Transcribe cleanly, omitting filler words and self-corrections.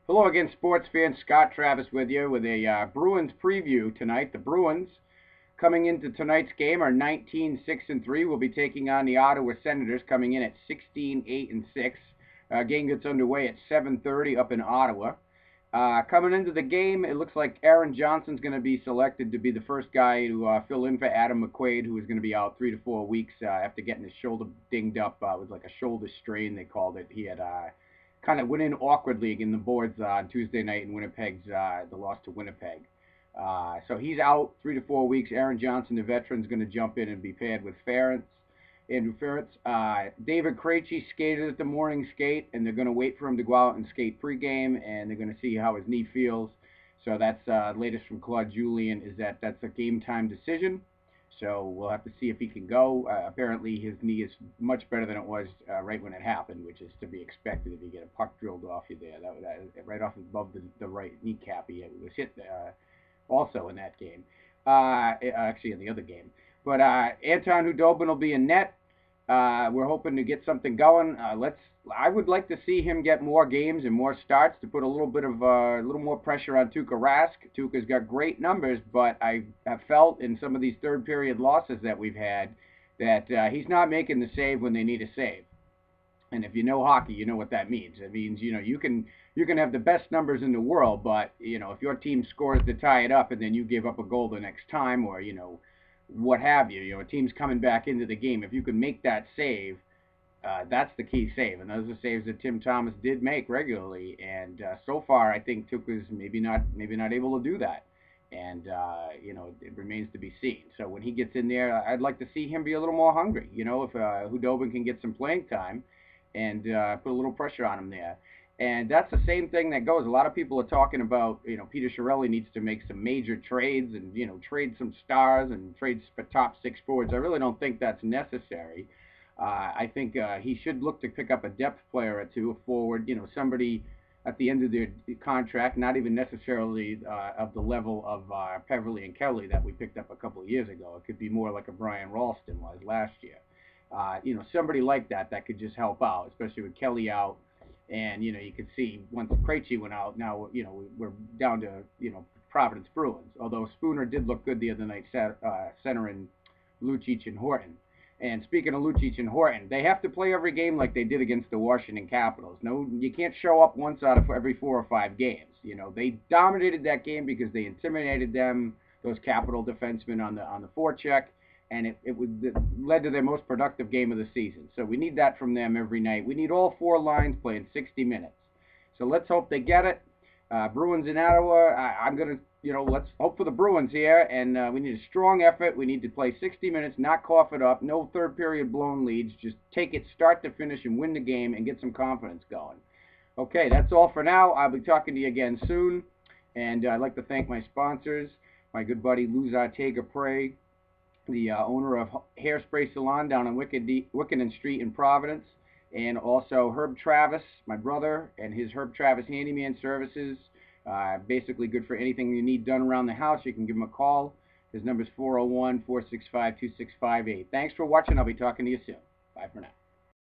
Hello again, sports fans. Scott Travis with you with a Bruins preview tonight. The Bruins, coming into tonight's game, are 19-6-3. We'll be taking on the Ottawa Senators, coming in at 16-8-6. Game gets underway at 7:30 up in Ottawa. Coming into the game, it looks like Aaron Johnson's going to be selected to be the first guy to fill in for Adam McQuaid, who is going to be out 3 to 4 weeks after getting his shoulder dinged up. It was like a shoulder strain, they called it. He had kind of went in awkwardly in the boards on Tuesday night in Winnipeg's the loss to Winnipeg. So he's out 3 to 4 weeks. Aaron Johnson, the veteran, is going to jump in and be paired with Andrew Ferentz. David Krejci skated at the morning skate, and they're going to wait for him to go out and skate pregame, and they're going to see how his knee feels. So that's latest from Claude Julien is that's a game time decision. So we'll have to see if he can go. Apparently his knee is much better than it was right when it happened, which is to be expected if you get a puck drilled off you there. That right off above the right kneecap. He was hit also in that game. Actually in the other game. But Anton Hudobin will be in net. We're hoping to get something going. I would like to see him get more games and more starts to put a little bit of a little more pressure on Tuukka Rask. Tuukka's got great numbers, but I have felt in some of these third period losses that we've had that he's not making the save when they need a save. And if you know hockey, you know what that means. It means you can have the best numbers in the world, but if your team scores to tie it up and then you give up a goal the next time, or what have you, a team's coming back into the game. If you can make that save, that's the key save, and those are saves that Tim Thomas did make regularly. And so far, I think Tuukka's maybe not able to do that, and it remains to be seen. So when he gets in there, I'd like to see him be a little more hungry. If Hudobin can get some playing time and put a little pressure on him there. And that's the same thing that goes. A lot of people are talking about, Peter Chiarelli needs to make some major trades and, trade some stars and trade top six forwards. I really don't think that's necessary. I think he should look to pick up a depth player or two, a forward, somebody at the end of their contract, not even necessarily of the level of Peverley and Kelly that we picked up a couple of years ago. It could be more like a Brian Ralston was last year. Somebody like that could just help out, especially with Kelly out. And, you could see once Krejci went out, now, we're down to, Providence Bruins. Although Spooner did look good the other night, centering Lucic and Horton. And speaking of Lucic and Horton, they have to play every game like they did against the Washington Capitals. No, you can't show up once out of every 4 or 5 games. They dominated that game because they intimidated them, those Capital defensemen on the forecheck. And it led to their most productive game of the season. So we need that from them every night. We need all 4 lines playing 60 minutes. So let's hope they get it. Bruins in Ottawa, I'm going to, let's hope for the Bruins here. And we need a strong effort. We need to play 60 minutes, not cough it up. No third period blown leads. Just take it start to finish and win the game and get some confidence going. Okay, that's all for now. I'll be talking to you again soon. And I'd like to thank my sponsors, my good buddy Luz Ortega-Prey, the owner of Hairspray Salon down on Wickenden Street in Providence, and also Herb Travis, my brother, and his Herb Travis Handyman Services. Basically good for anything you need done around the house. You can give him a call. His number is 401-465-2658. Thanks for watching. I'll be talking to you soon. Bye for now.